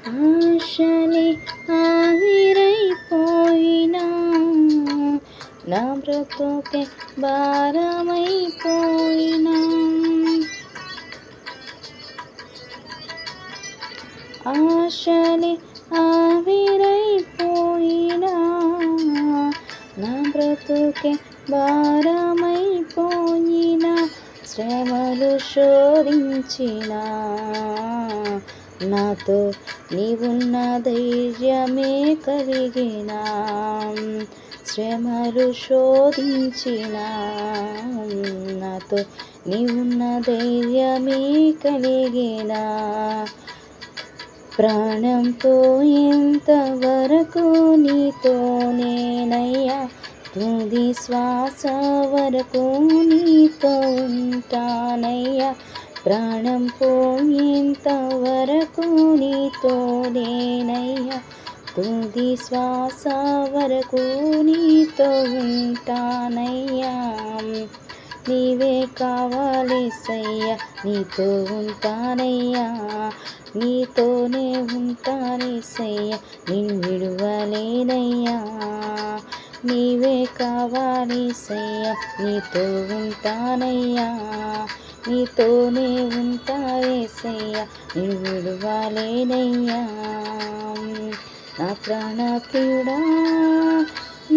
ఆశలే ఆవిరైపోయినా నా బ్రతుకే భారమైపోయినా ఆశలే ఆవిరైపోయినా నా బ్రతుకే భారమైపోయినా శ్రమలు శోధించినా నాతో నీవున్న ధైర్యమే కలిగినా శ్రమలు శోధించినా నాతో నీవున్న ధైర్యమే కలిగినా ప్రాణంతో ఎంతవరకు నీతోనేనయ్యా తుది శ్వాస వరకు నీతో ఉంటానయ్యా ప్రాణం పోయేంత వరకు నీతోనేనయ్యా తుది శ్వాస వరకు నీతో ఉంటానయ్యా నీవే కావాలేసయ్యా నీతో ఉంటానయ్యా నీతోనే ఉంటానేసయ్యా నిన్ను విడువలేనయ్యా నీవే కావాలేసయ్యా నీతో ఉంటానయ్యా నీతోనే ఉంటాయేసయ్యా నిన్ను విడువలేనయ్యా నా ప్రాణ ప్రియుడా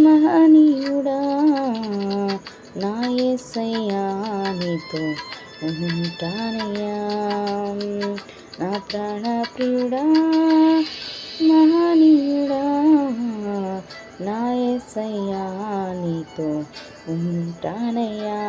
మహనీయుడా నా యేసయ్యా నీతో ఉంటానయ్యా నా ప్రాణ ప్రియుడా మహనీయుడా నా యేసయ్యా నీతో ఉంటానయ్యా